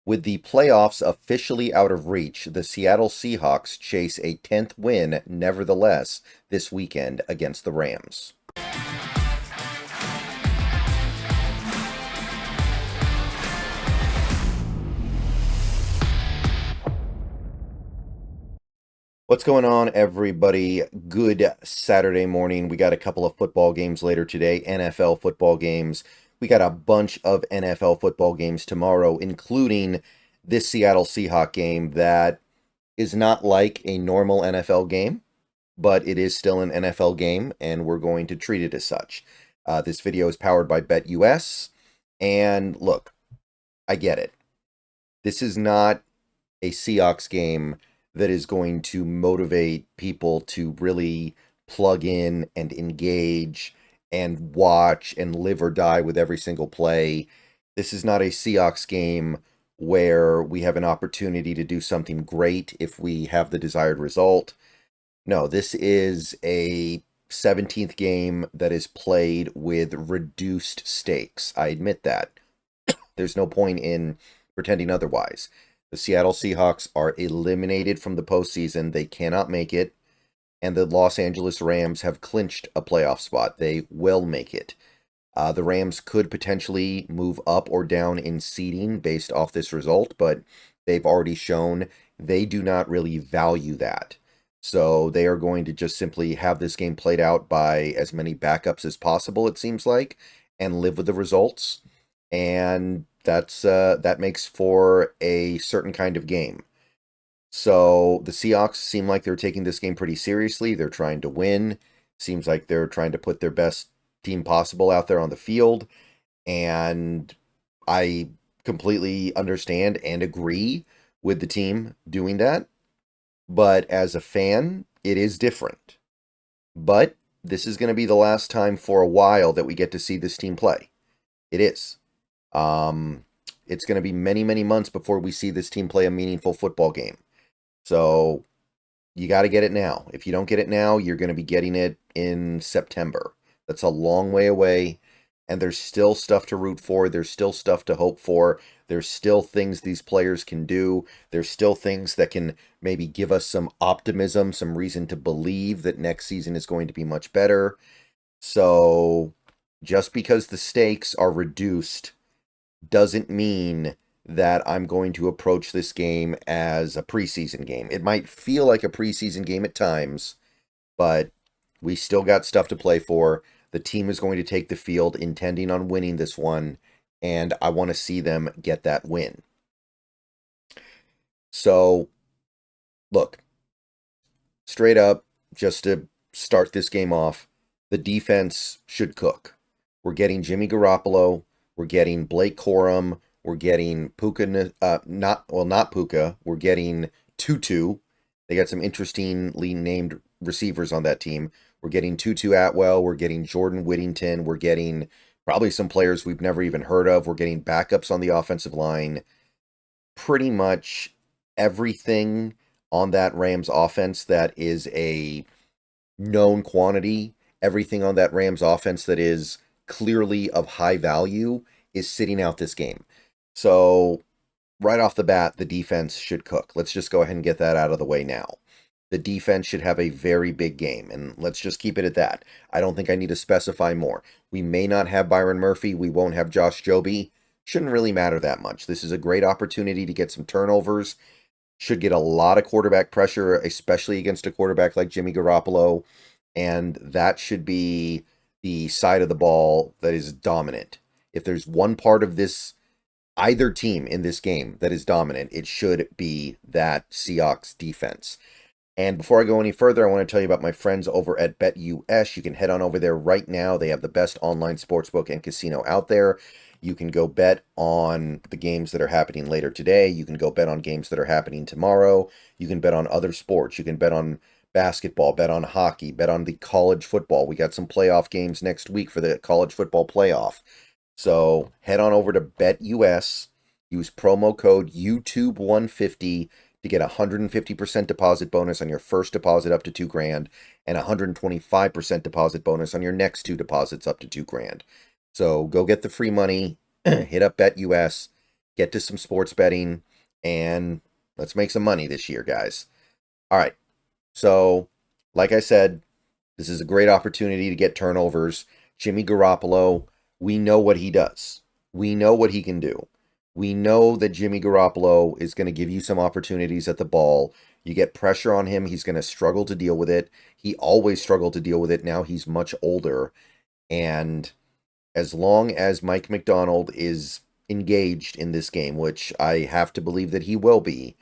With the playoffs officially out of reach, the Seattle Seahawks chase a 10th win, nevertheless, this weekend against the Rams. What's going on, everybody? Good Saturday morning. We got a couple of football games later today, NFL football games. We got a bunch of NFL football games tomorrow, including this Seattle Seahawks game that is not like a normal NFL game, but it is still an NFL game, and we're going to treat it as such. This video is powered by BetUS, and look, I get it. This is not a Seahawks game that is going to motivate people to really plug in and engage and watch and live or die with every single play. This is not a Seahawks game where we have an opportunity to do something great if we have the desired result. No, this is a 17th game that is played with reduced stakes. I admit that. There's no point in pretending otherwise. The Seattle Seahawks are eliminated from the postseason. They cannot make it. And the Los Angeles Rams have clinched a playoff spot. They will make it. The Rams could potentially move up or down in seeding based off this result, but they've already shown they do not really value that. So they are going to just simply have this game played out by as many backups as possible, it seems like, and live with the results. And that makes for a certain kind of game. So the Seahawks seem like they're taking this game pretty seriously. They're trying to win. Seems like they're trying to put their best team possible out there on the field. And I completely understand and agree with the team doing that. But as a fan, it is different. But this is going to be the last time for a while that we get to see this team play. It is. It's going to be many, many months before we see this team play a meaningful football game. So you got to get it now. If you don't get it now, you're going to be getting it in September. That's a long way away, and there's still stuff to root for. There's still stuff to hope for. There's still things these players can do. There's still things that can maybe give us some optimism, some reason to believe that next season is going to be much better. So just because the stakes are reduced doesn't mean that I'm going to approach this game as a preseason game. It might feel like a preseason game at times, but we still got stuff to play for. The team is going to take the field intending on winning this one, and I want to see them get that win. So, look, straight up, just to start this game off, the defense should cook. We're getting Jimmy Garoppolo. We're getting Blake Corum. We're getting Puka, not Puka. We're getting Tutu. They got some interestingly named receivers on that team. We're getting Tutu Atwell. We're getting Jordan Whittington. We're getting probably some players we've never even heard of. We're getting backups on the offensive line. Pretty much everything on that Rams offense that is a known quantity, everything on that Rams offense that is clearly of high value is sitting out this game. So right off the bat, the defense should cook. Let's just go ahead and get that out of the way now. The defense should have a very big game, and let's just keep it at that. I don't think I need to specify more. We may not have Byron Murphy. We won't have Josh Joby. Shouldn't really matter that much. This is a great opportunity to get some turnovers. Should get a lot of quarterback pressure, especially against a quarterback like Jimmy Garoppolo, and that should be the side of the ball that is dominant. If there's one part of this, either team in this game that is dominant, it should be that Seahawks defense. And before I go any further, I want to tell you about my friends over at BetUS. You can head on over there right now. They have the best online sportsbook and casino out there. You can go bet on the games that are happening later today. You can go bet on games that are happening tomorrow. You can bet on other sports. You can bet on basketball, bet on hockey, bet on the college football. We got some playoff games next week for the college football playoff. So head on over to BetUS. Use promo code YouTube150 to get a 150% deposit bonus on your first deposit up to $2,000 and a 125% deposit bonus on your next two deposits up to $2,000. So go get the free money, hit up BetUS, get to some sports betting, and let's make some money this year, guys. All right. So, like I said, this is a great opportunity to get turnovers. Jimmy Garoppolo, we know what he does. We know what he can do. We know that Jimmy Garoppolo is going to give you some opportunities at the ball. You get pressure on him, he's going to struggle to deal with it. He always struggled to deal with it. Now he's much older. And as long as Mike Macdonald is engaged in this game, which I have to believe that he will be,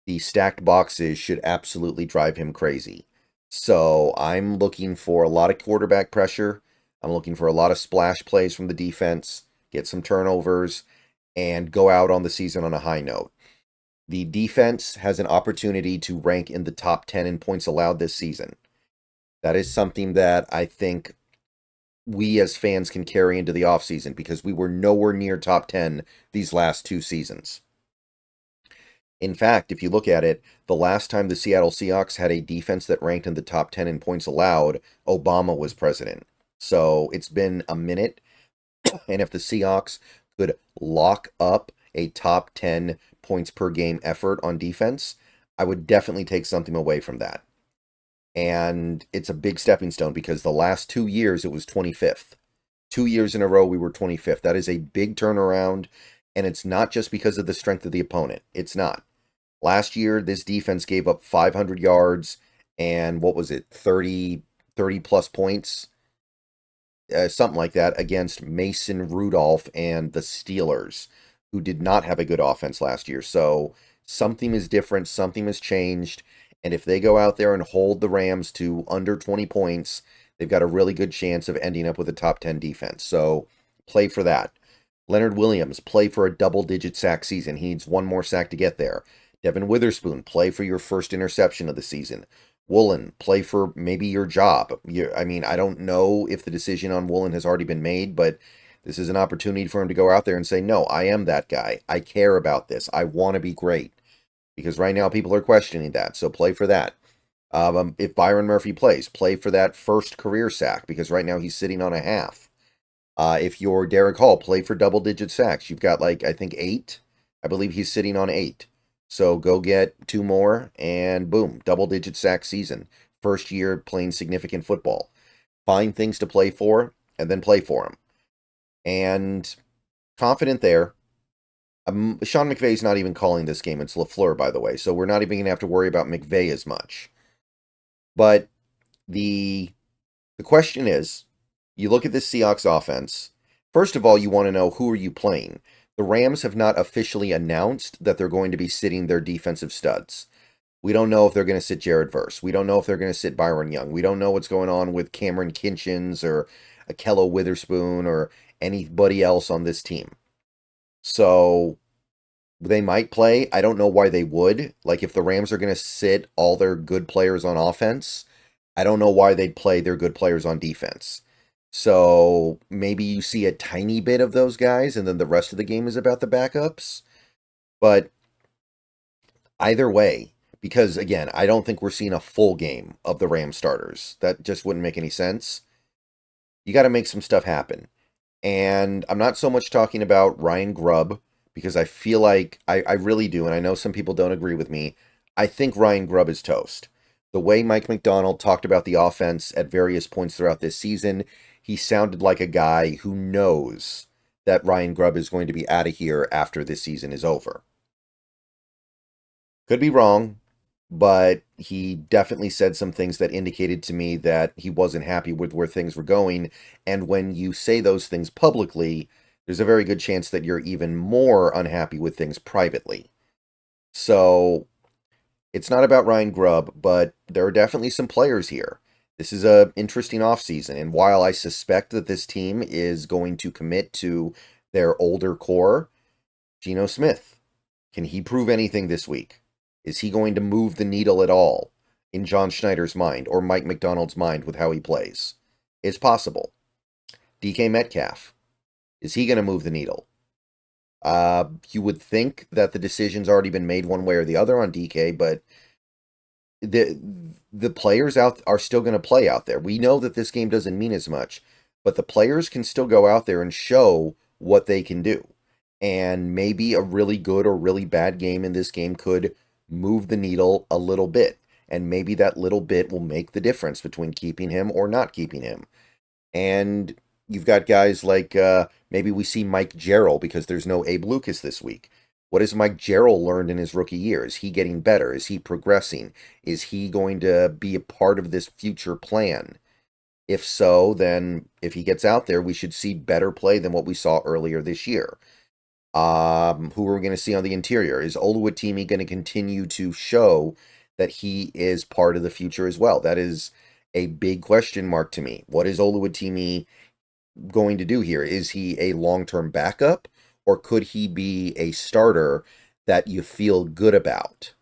the stacked boxes should absolutely drive him crazy. So I'm looking for a lot of quarterback pressure. I'm looking for a lot of splash plays from the defense, get some turnovers, and go out on the season on a high note. The defense has an opportunity to rank in the top 10 in points allowed this season. That is something that I think we as fans can carry into the offseason because we were nowhere near top 10 these last 2 seasons. In fact, if you look at it, the last time the Seattle Seahawks had a defense that ranked in the top 10 in points allowed, Obama was president. So it's been a minute, and if the Seahawks could lock up a top 10 points per game effort on defense, I would definitely take something away from that. And it's a big stepping stone because the last 2 years it was 25th. 2 years in a row we were 25th. That is a big turnaround, and it's not just because of the strength of the opponent. It's not. Last year, this defense gave up 500 yards and what was it, 30 plus points? Something like that against Mason Rudolph and the Steelers, who did not have a good offense last year. So something is different, something has changed, and if they go out there and hold the Rams to under 20 points, they've got a really good chance of ending up with a top 10 defense. So play for that. Leonard Williams, play for a double-digit sack season. He needs one more sack to get there. Devin Witherspoon, play for your first interception of the season. Woolen, play for maybe your job. I don't know if the decision on Woolen has already been made, but this is an opportunity for him to go out there and say, no, I am that guy. I care about this. I want to be great. Because right now people are questioning that, so play for that. If Byron Murphy plays, play for that first career sack, because right now he's sitting on a half. If you're Derek Hall, play for double-digit sacks. You've got, I think 8. I believe he's sitting on 8. So go get 2 more, and boom, double-digit sack season. First year playing significant football. Find things to play for, and then play for them. And confident there. Sean McVay's not even calling this game. It's LaFleur, by the way. So we're not even going to have to worry about McVay as much. But the question is, you look at this Seahawks offense. First of all, you want to know, who are you playing? The Rams have not officially announced that they're going to be sitting their defensive studs. We don't know if they're going to sit Jared Verse. We don't know if they're going to sit Byron Young. We don't know what's going on with Cameron Kinchins or Akello Witherspoon or anybody else on this team. So they might play. I don't know why they would. If the Rams are going to sit all their good players on offense, I don't know why they'd play their good players on defense. So maybe you see a tiny bit of those guys, and then the rest of the game is about the backups. But either way, because again, I don't think we're seeing a full game of the Rams starters. That just wouldn't make any sense. You got to make some stuff happen. And I'm not so much talking about Ryan Grubb, because I feel like, I really do, and I know some people don't agree with me, I think Ryan Grubb is toast. The way Mike Macdonald talked about the offense at various points throughout this season, he sounded like a guy who knows that Ryan Grubb is going to be out of here after this season is over. Could be wrong, but he definitely said some things that indicated to me that he wasn't happy with where things were going. And when you say those things publicly, there's a very good chance that you're even more unhappy with things privately. So it's not about Ryan Grubb, but there are definitely some players here. This is an interesting offseason, and while I suspect that this team is going to commit to their older core, Geno Smith, can he prove anything this week? Is he going to move the needle at all in John Schneider's mind or Mike Macdonald's mind with how he plays? It's possible. DK Metcalf, is he going to move the needle? You would think that the decision's already been made one way or the other on DK, but the players are still going to play out there. We know that this game doesn't mean as much, but the players can still go out there and show what they can do. And maybe a really good or really bad game in this game could move the needle a little bit. And maybe that little bit will make the difference between keeping him or not keeping him. And you've got guys like maybe we see Mike Jarrell because there's no Abe Lucas this week. What has Mike Jarrell learned in his rookie year? Is he getting better? Is he progressing? Is he going to be a part of this future plan? If so, then if he gets out there, we should see better play than what we saw earlier this year. Who are we going to see on the interior? Is Oluwatimi going to continue to show that he is part of the future as well? That is a big question mark to me. What is Oluwatimi going to do here? Is he a long-term backup, or could he be a starter that you feel good about?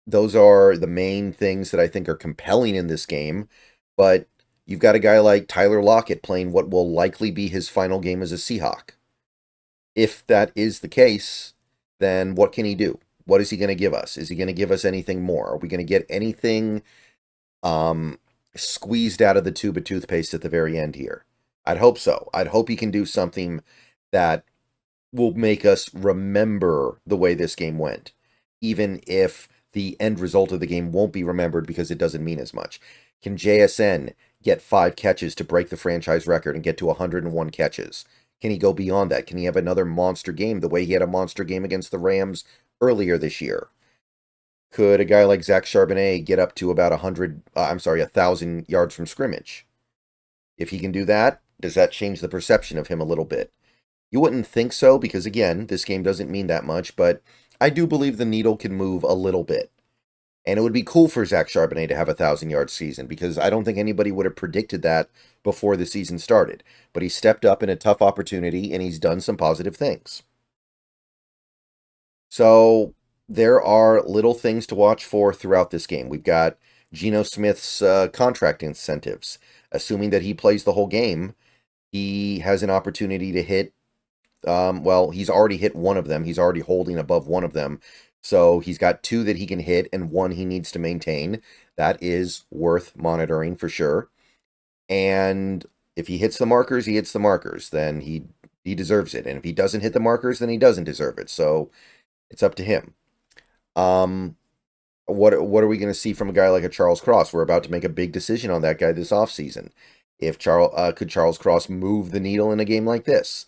Those are the main things that I think are compelling in this game, but you've got a guy like Tyler Lockett playing what will likely be his final game as a Seahawk. If that is the case, then what can he do? What is he going to give us? Is he going to give us anything more? Are we going to get anything squeezed out of the tube of toothpaste at the very end here? I'd hope so. I'd hope he can do something that will make us remember the way this game went, even if the end result of the game won't be remembered because it doesn't mean as much. Can JSN get 5 catches to break the franchise record and get to 101 catches? Can he go beyond that? Can he have another monster game the way he had a monster game against the Rams earlier this year? Could a guy like Zach Charbonnet get up to about 1,000 yards from scrimmage? If he can do that, does that change the perception of him a little bit? You wouldn't think so because, again, this game doesn't mean that much, but I do believe the needle can move a little bit. And it would be cool for Zach Charbonnet to have a 1,000-yard season because I don't think anybody would have predicted that before the season started. But he stepped up in a tough opportunity, and he's done some positive things. So there are little things to watch for throughout this game. We've got Geno Smith's contract incentives. Assuming that he plays the whole game, he has an opportunity to hit, well, he's already hit one of them. He's already holding above one of them. So he's got 2 that he can hit and 1 he needs to maintain. That is worth monitoring for sure. And if he hits the markers, he hits the markers. Then he deserves it. And if he doesn't hit the markers, then he doesn't deserve it. So it's up to him. What are we going to see from a guy like a Charles Cross? We're about to make a big decision on that guy this offseason. If could Charles Cross move the needle in a game like this?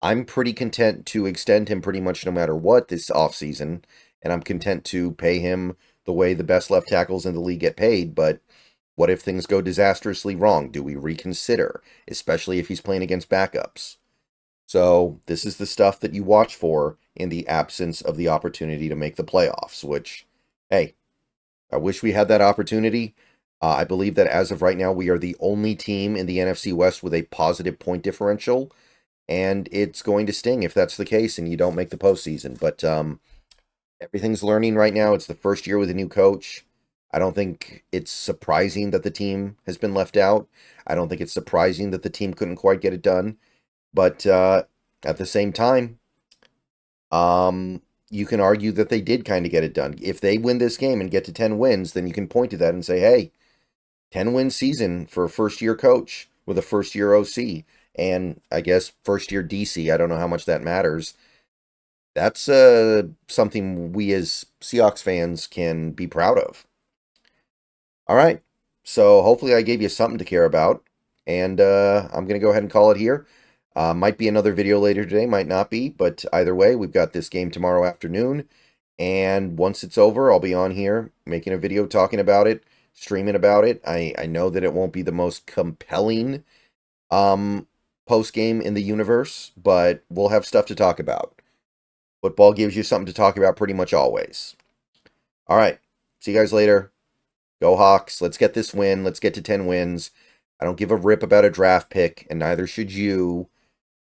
I'm pretty content to extend him pretty much no matter what this offseason, and I'm content to pay him the way the best left tackles in the league get paid, but what if things go disastrously wrong? Do we reconsider, especially if he's playing against backups? So this is the stuff that you watch for in the absence of the opportunity to make the playoffs, which, hey, I wish we had that opportunity. I believe that as of right now, we are the only team in the NFC West with a positive point differential, and it's going to sting if that's the case and you don't make the postseason. But everything's learning right now. It's the first year with a new coach. I don't think it's surprising that the team has been left out. I don't think it's surprising that the team couldn't quite get it done. But at the same time, you can argue that they did kind of get it done. If they win this game and get to 10 wins, then you can point to that and say, hey, 10-win season for a first-year coach with a first-year OC. And I guess first-year DC, I don't know how much that matters. That's something we as Seahawks fans can be proud of. All right, so hopefully I gave you something to care about. And I'm going to go ahead and call it here. Might be another video later today, might not be. But either way, we've got this game tomorrow afternoon. And once it's over, I'll be on here making a video talking about it, streaming about it. I know that it won't be the most compelling post-game in the universe, but we'll have stuff to talk about. Football gives you something to talk about pretty much always. All right, see you guys later. Go Hawks. Let's get this win. Let's get to 10 wins. I don't give a rip about a draft pick, and neither should you.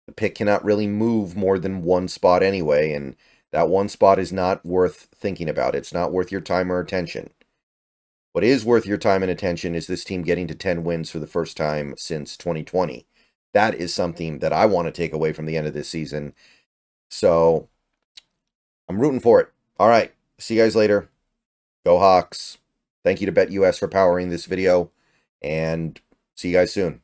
The pick cannot really move more than one spot anyway, and that one spot is not worth thinking about. It's not worth your time or attention. What is worth your time and attention is this team getting to 10 wins for the first time since 2020. That is something that I want to take away from the end of this season. So I'm rooting for it. All right. See you guys later. Go Hawks. Thank you to BetUS for powering this video. And see you guys soon.